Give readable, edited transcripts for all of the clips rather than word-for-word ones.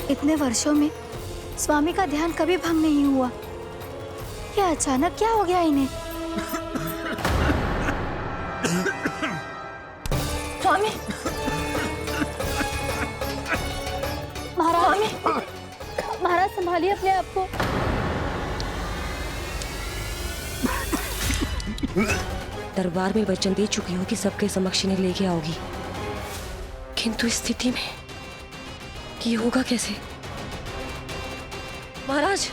इतने वर्षों में स्वामी का ध्यान कभी भंग नहीं हुआ। ये अचानक क्या हो गया इन्हें? स्वामी, महाराज, महाराज संभालिए अपने आप को। दरबार में वचन दे चुकी हूँ कि सबके समक्ष इन्हें लेके आओगी, किंतु इस स्थिति में ये होगा कैसे? महाराज,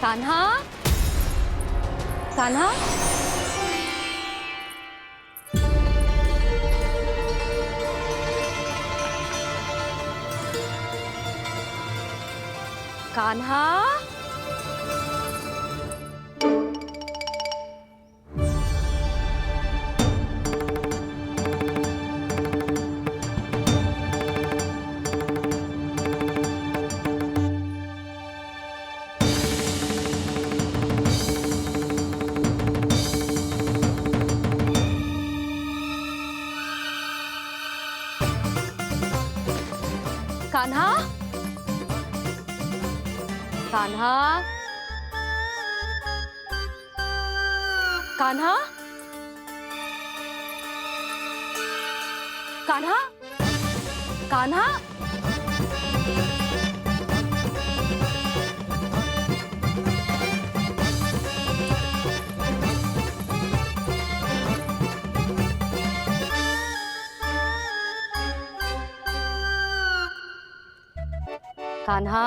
कान्हा, कान्हा, कान्हा, कान्हा, कान्हा, कान्हा, कान्हा, कान्हा, कान्हा,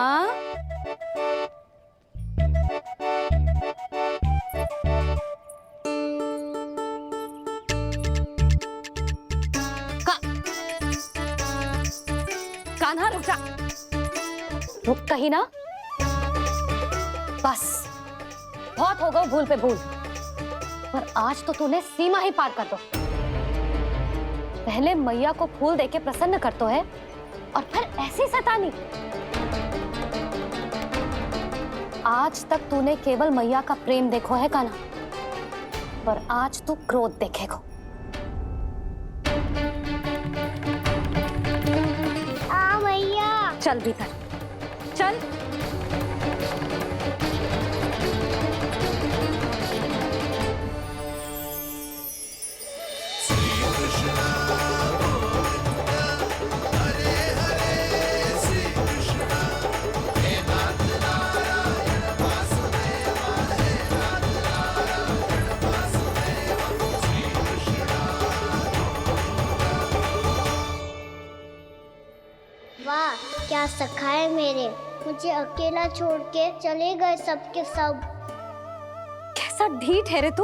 कान्हा रुक जा, रुक कहीं ना। बस बहुत हो गया भूल पे भूल, पर आज तो तूने सीमा ही पार कर दो। पहले मैया को फूल देके प्रसन्न कर तो है, और फिर ऐसी सतानी। आज तक तूने केवल मैया का प्रेम देखो है कान्हा, पर आज तू क्रोध देखेगा। मैया चल भीतर चल। वाह क्या सखा है मेरे, मुझे अकेला छोड़ के चले गए सबके सब। कैसा ढीठ है रे तू,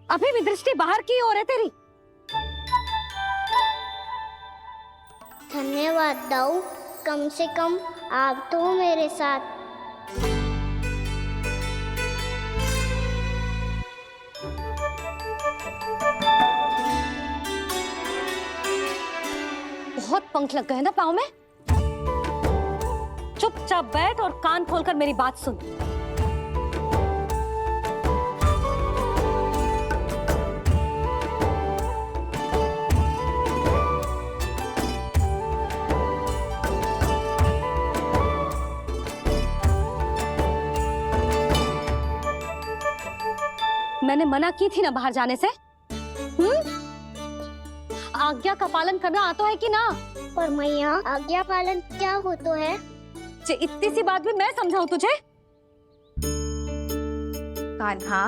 अभी भी दृष्टि बाहर की ओर है तेरी। धन्यवाद दाऊ, कम से कम आप तो हो मेरे साथ। बहुत पंख लग गए ना पाँव में। चुपचाप बैठ और कान खोलकर मेरी बात सुन। मैंने मना की थी ना बाहर जाने से। आज्ञा का पालन करना आता है कि ना? पर मैया आज्ञा पालन क्या होता है? इतनी सी बात भी मैं समझाऊं तुझे? कान्हा,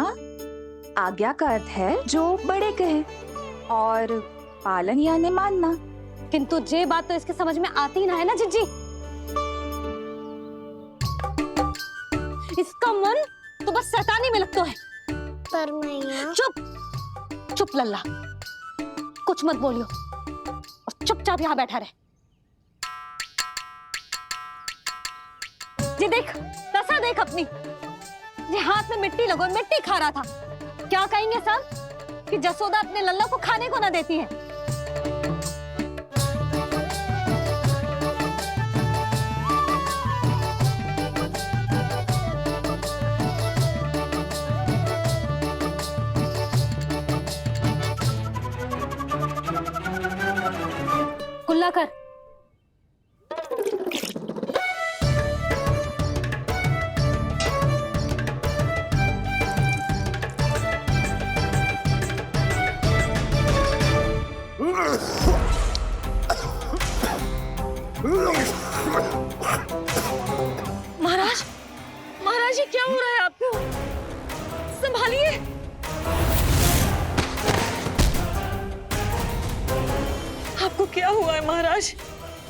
आज्ञा का अर्थ है जो बड़े कहे, और पालन यानी मानना। किंतु ये बात तो इसके समझ में आती ना है ना जिज्जी। इसका मन तो बस शैतानी में लगता है। पर मैया चुप चुप चुप लल्ला, कुछ मत बोलियो और चुपचाप यहाँ बैठा रहे। जी देख, दशा देख अपनी, ये हाथ में मिट्टी लगो, मिट्टी खा रहा था। क्या कहेंगे सब कि जसोदा अपने लल्ला को खाने को ना देती है। कुल्ला कर। महाराज, महाराज ये क्या हो रहा है आपको? संभालिए। आपको क्या हुआ है महाराज?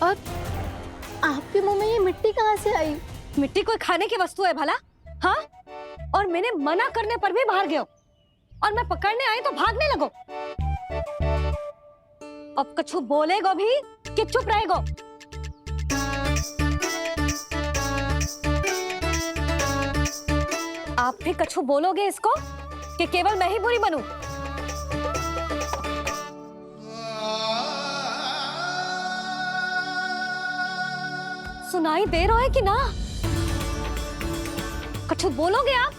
और आपके मुंह में ये मिट्टी कहाँ से आई? मिट्टी कोई खाने की वस्तु है भला? हाँ, और मैंने मना करने पर भी बाहर गए हो, और मैं पकड़ने आई तो भागने लगो। अब कछु बोलेगो भी कि चुप रहेगो? आप भी कछु बोलोगे इसको कि केवल मैं ही बुरी बनूं? सुनाई दे रहा है कि ना? कछु बोलोगे आप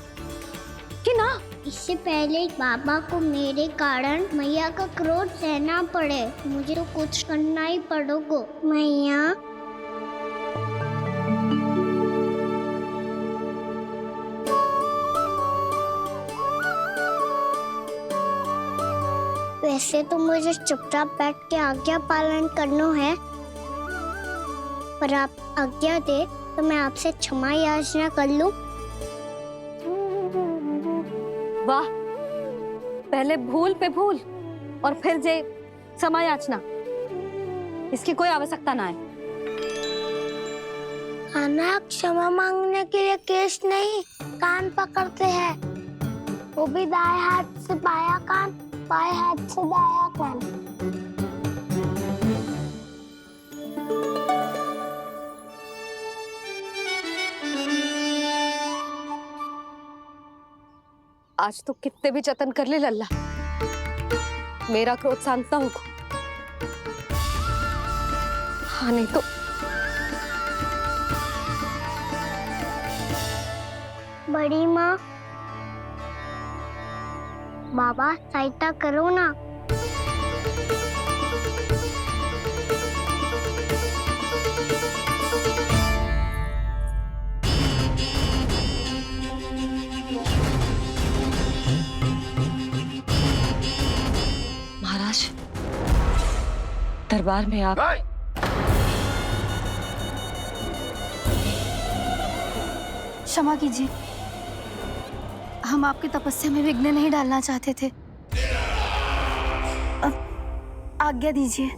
कि ना? इससे पहले बाबा को मेरे कारण मैया का क्रोध सहना पड़े, मुझे तो कुछ करना ही पड़ेगा। मैया, वैसे तो मुझे चुपचाप बैठ के आज्ञा पालन करना है, पर आप आज्ञा दे तो मैं आपसे क्षमा याचना कर लूं। वाह, पहले भूल पे भूल और फिर जे क्षमा याचना, इसकी कोई आवश्यकता ना है। खाना क्षमा मांगने के लिए केस नहीं, कान पकड़ते हैं, वो भी दाएं हाथ से बायां कान, बाएं हाथ से दायां कान। आज तो कितने भी जतन कर ले लल्ला, मेरा क्रोध शांत ना होगा। हाँ नहीं तो बड़ी माँ, बाबा सहायता करो ना। महाराज, दरबार में आप क्षमा कीजिए, हम आपकी तपस्या में विघ्न नहीं डालना चाहते थे। अब आज्ञा दीजिए।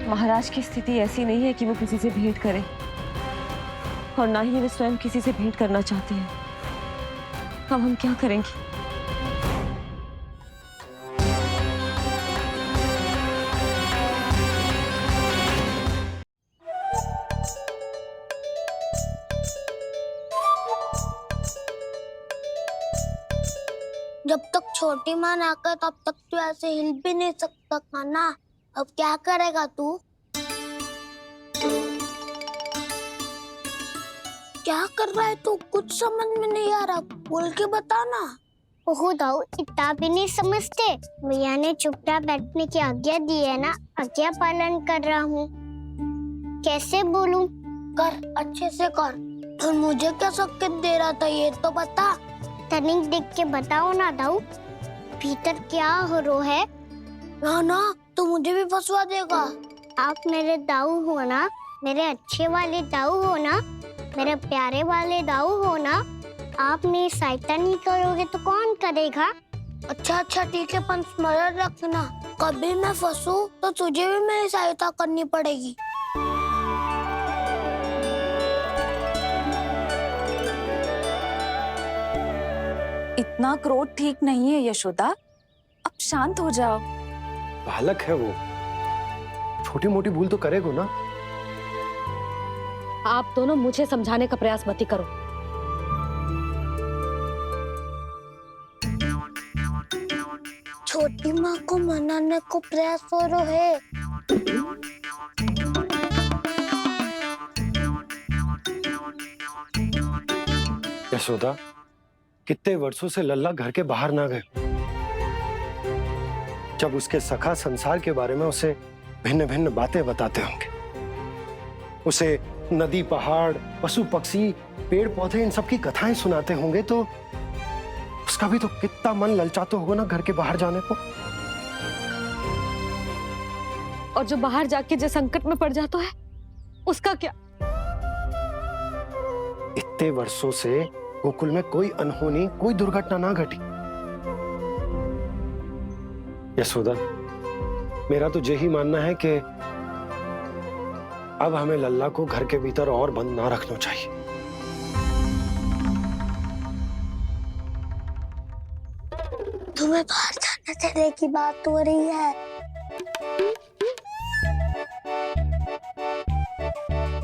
महाराज की स्थिति ऐसी नहीं है कि वो किसी से भेंट करें, और ना ही वे स्वयं किसी से भेंट करना चाहते हैं। अब हम क्या करेंगे? जब तक छोटी माँ ना कर तब तक तू ऐसे हिल भी नहीं सकता था ना। अब क्या करेगा तू? क्या कर रहा है तू? कुछ समझ में नहीं आ रहा, बोल के बता ना। ओहो दाऊ, इतना भी नहीं समझते। भैया ने चुपचाप बैठने की आज्ञा दी है ना, आज्ञा पालन कर रहा हूँ। कैसे बोलूं? कर, अच्छे से कर। और मुझे क्या संकेत दे रहा था ये तो बता। तनिक देख के बताओ ना दाऊ, भीतर क्या हो रो है? ना तो मुझे भी फंसवा देगा। आप मेरे दाऊ हो ना, मेरे अच्छे वाले दाऊ हो ना, मेरे प्यारे वाले दाऊ हो ना। आप मेरी सहायता नहीं करोगे तो कौन करेगा? अच्छा ठीक है, पर स्मरण रखना, कभी मैं फंसू तो तुझे भी मेरी सहायता करनी पड़ेगी। इतना क्रोध ठीक नहीं है यशोदा, अब शांत हो जाओ। बालक है वो, छोटी मोटी भूल तो करेगा ना। आप दोनों मुझे समझाने का प्रयास मत ही करो। छोटी माँ को मनाने को प्रयास हो रहा है। यशोदा, कितने वर्षों से लल्ला घर के बाहर ना गए। जब उसके सखा संसार के बारे में उसे भिन्न भिन्न बातें बताते होंगे, उसे नदी पहाड़ पशु पक्षी पेड़ पौधे इन सब की कथाएं सुनाते होंगे, तो उसका भी तो कितना मन ललचाता होगा ना घर के बाहर जाने को। और जो बाहर जाके जो संकट में पड़ जाता है उसका क्या? इतने वर्षों से गोकुल में कोई अनहोनी कोई दुर्घटना ना घटी। यशोदा, मेरा तो यही मानना है कि अब हमें लल्ला को घर के भीतर और बंद ना रखना चाहिए। तुम्हें बाहर जाने देने की बात हो रही है।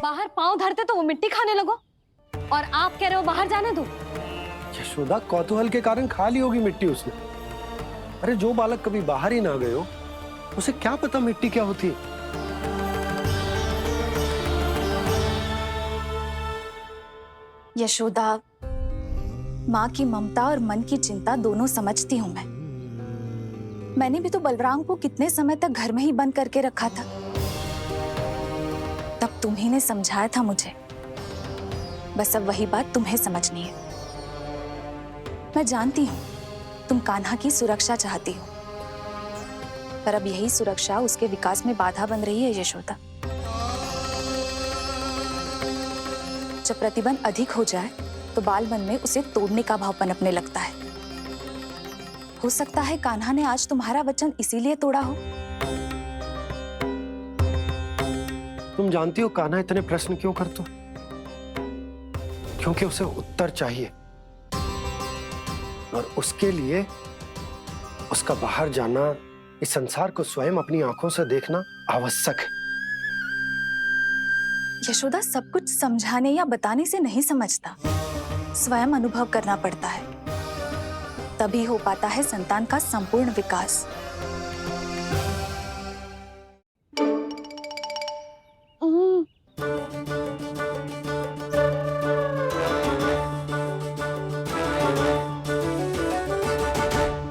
बाहर पांव धरते तो वो मिट्टी खाने लगो, और आप कह रहे हो बाहर जाने दो। यशोदा, कौतूहल के कारण खा ली होगी मिट्टी उसने। अरे जो बालक कभी बाहर ही ना गए हो, उसे क्या पता मिट्टी क्या होती है। यशोदा, माँ की ममता और मन की चिंता दोनों समझती हूँ मैं। मैंने भी तो बलराम को कितने समय तक घर में ही बंद करके रखा था। तब तुम्ही ने समझाया था मुझे, बस अब वही बात तुम्हें समझनी है। मैं जानती हूँ तुम कान्हा की सुरक्षा चाहती हो, पर अब यही सुरक्षा उसके विकास में बाधा बन रही है यशोदा। जब प्रतिबंध अधिक हो जाए तो बाल मन में उसे तोड़ने का भाव पनपने लगता है। हो सकता है कान्हा ने आज तुम्हारा वचन इसीलिए तोड़ा हो। तुम जानती हो कान्हा इतने प्रश्न क्यों करता हो? क्योंकि उसे उत्तर चाहिए, और उसके लिए उसका बाहर जाना, इस संसार को स्वयं अपनी आंखों से देखना आवश्यक है। यशोदा, सब कुछ समझाने या बताने से नहीं समझता, स्वयं अनुभव करना पड़ता है, तभी हो पाता है संतान का संपूर्ण विकास।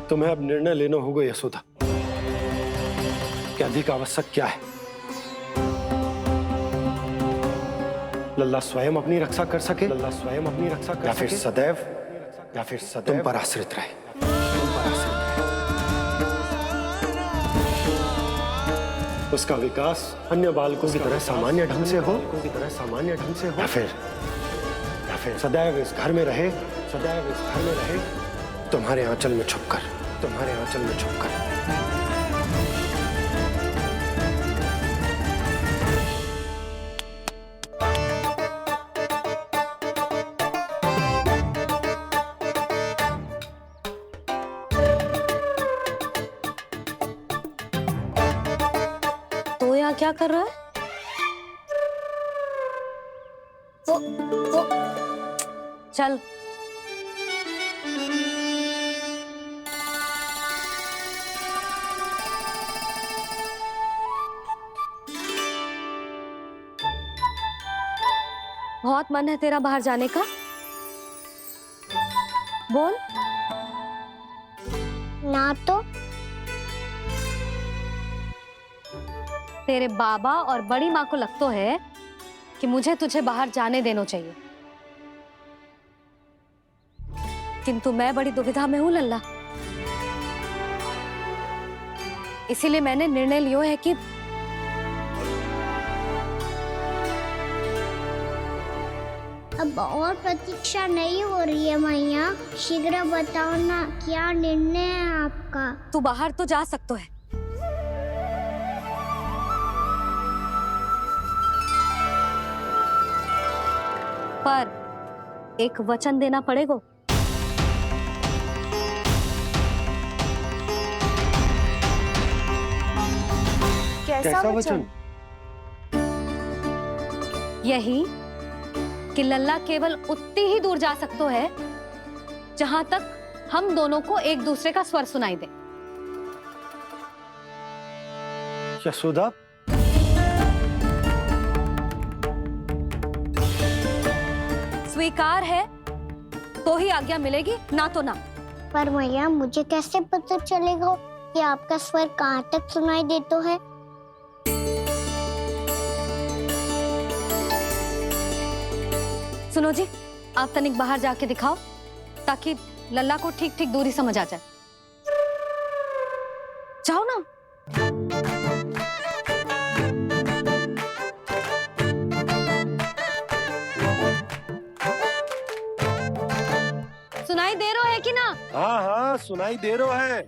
तुम्हें अब निर्णय लेना होगा यशोदा कि अधिक आवश्यक क्या है। लल्ला स्वयं अपनी रक्षा कर सके, लल्ला स्वयं अपनी रक्षा कर, या फिर सदैव तुम पर आश्रित रहे। उसका विकास अन्य बालकों की तरह सामान्य ढंग से हो, या फिर सदैव इस घर में रहे, तुम्हारे आंचल में छुपकर। तो यहाँ क्या कर रहा है? वो चल। बहुत मन है तेरा बाहर जाने का? बोल। ना तो तेरे बाबा और बड़ी माँ को लगता है कि मुझे तुझे बाहर जाने देना चाहिए, किंतु मैं बड़ी दुविधा में हूं लल्ला। इसीलिए मैंने निर्णय लियो है कि अब और प्रतीक्षा नहीं हो रही है मैया, शीघ्र बताओ ना क्या निर्णय है आपका। तू बाहर तो जा सकतो है, पर एक वचन देना पड़ेगा। कैसा वचन? यही कि लल्ला केवल उतनी ही दूर जा सकतो है जहां तक हम दोनों को एक दूसरे का स्वर सुनाई दे। यशोदा, स्वीकार है तो ही आज्ञा मिलेगी, ना तो ना। पर मैया मुझे कैसे पता चलेगा कि आपका स्वर कहाँ तक सुनाई देता है? सुनो जी, आप तनिक बाहर जाके दिखाओ ताकि लल्ला को ठीक ठीक दूरी समझ आ जाए। जाओ ना। सुनाई दे रहा है कि ना? हाँ हाँ सुनाई दे रहा है।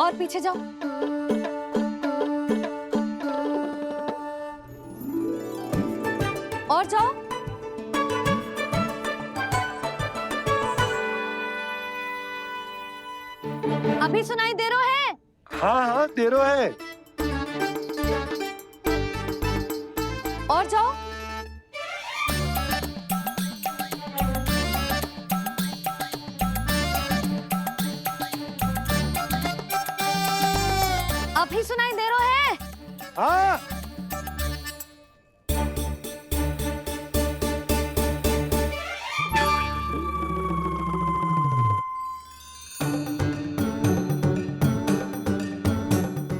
और पीछे जाओ। और जाओ। अभी सुनाई दे रहा है? हाँ हाँ दे रहा है। और जाओ। अभी सुनाई दे रहा है? हाँ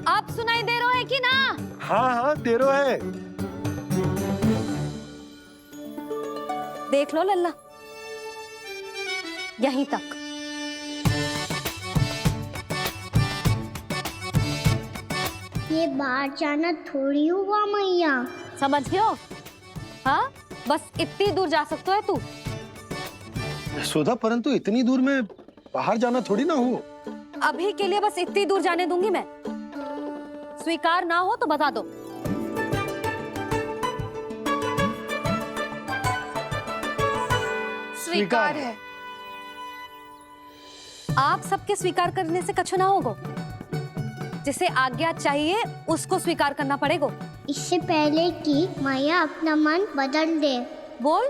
आप सुनाई दे रहा है कि ना? हाँ हाँ दे रहा है। देख लो लल्ला, यहीं तक। ये बाहर जाना थोड़ी हुआ मैया। समझ गयो? हाँ, बस इतनी दूर जा सकता है तू। यशोदा, परंतु इतनी दूर में बाहर जाना थोड़ी ना हो। अभी के लिए बस इतनी दूर जाने दूंगी मैं। स्वीकार ना हो तो बता दो। स्वीकार है। आप सबके स्वीकार करने से कछु ना होगा। जिसे आज्ञा चाहिए उसको स्वीकार करना पड़ेगा। इससे पहले कि मैया अपना मन बदल दे। बोल।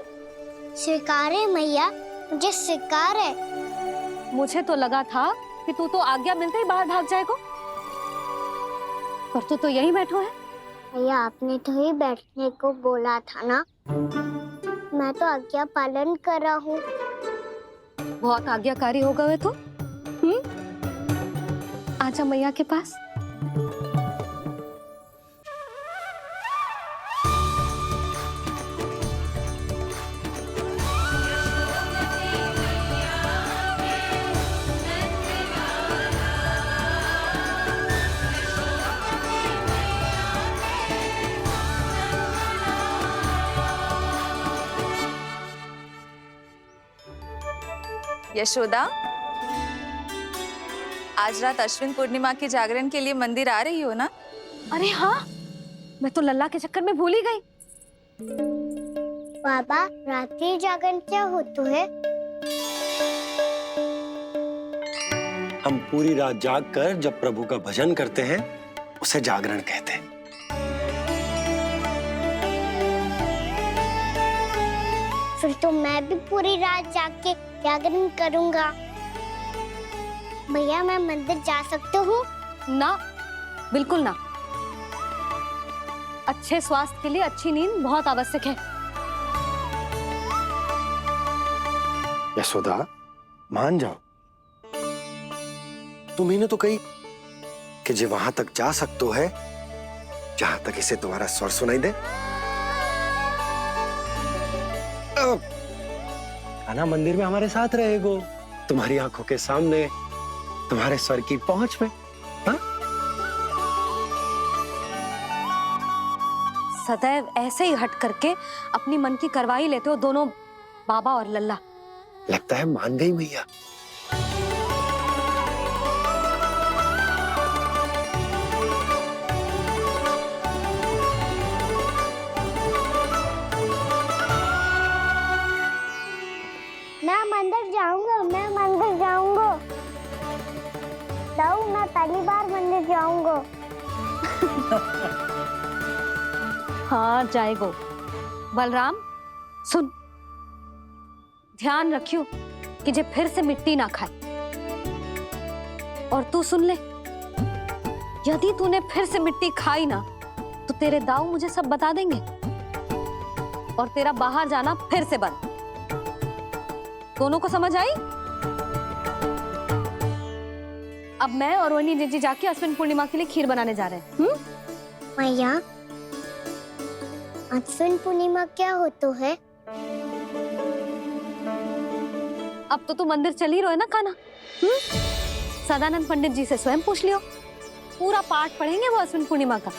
स्वीकार है मैया, मुझे स्वीकार है। मुझे तो लगा था कि तू तो आज्ञा मिलते ही बाहर भाग जाएगा, पर तू तो यहीं बैठो है। भैया आपने तो ही बैठने को बोला था ना, मैं तो आज्ञा पालन कर रहा हूँ। बहुत आज्ञाकारी होगा वे तो। आजा मैया के पास। यशोदा, आज रात अश्विन पूर्णिमा की जागरण के लिए मंदिर आ रही हो ना? अरे हाँ, मैं तो लल्ला के चक्कर में भूल ही गई। बाबा, रात्रि जागरण क्या होता है? हम पूरी रात जाग कर जब प्रभु का भजन करते हैं उसे जागरण कहते हैं। फिर तो मैं भी पूरी रात जाग के जागरण करूंगा। भैया मैं मंदिर जा सकती हूँ? ना, बिल्कुल ना। अच्छे स्वास्थ्य के लिए अच्छी नींद बहुत आवश्यक है। यशोदा, मान जाओ। तुम्ही ने तो कही कि जे वहां तक जा सकते है जहां तक इसे तुम्हारा स्वर सुनाई दे। कान्हा मंदिर में हमारे साथ रहेगो, तुम्हारी आंखों के सामने, तुम्हारे स्वर की पहुंच में। हाँ? सदैव ऐसे ही हट करके अपनी मन की करवाई लेते हो दोनों बाबा और लल्ला। लगता है मान गई मैया। मैं मंदिर जाऊंगा, मैं मंदिर जाऊंगा। दाऊ, मैं पहली बार मंदिर जाऊंगा। हाँ जाएगो। बलराम सुन, ध्यान रखियो कि जे फिर से मिट्टी ना खाए। और तू सुन ले, यदि तूने फिर से मिट्टी खाई ना तो तेरे दाऊ मुझे सब बता देंगे और तेरा बाहर जाना फिर से बंद। दोनों को समझ आई? अब मैं और वनी जीजी जाके अश्विन पूर्णिमा के लिए खीर बनाने जा रहे हैं। मैया, अश्विन पूर्णिमा क्या होता है? अब तो तू मंदिर चल ही रहो है ना कान्हा? सदानंद पंडित जी से स्वयं पूछ लियो, पूरा पाठ पढ़ेंगे वो अश्विन पूर्णिमा का।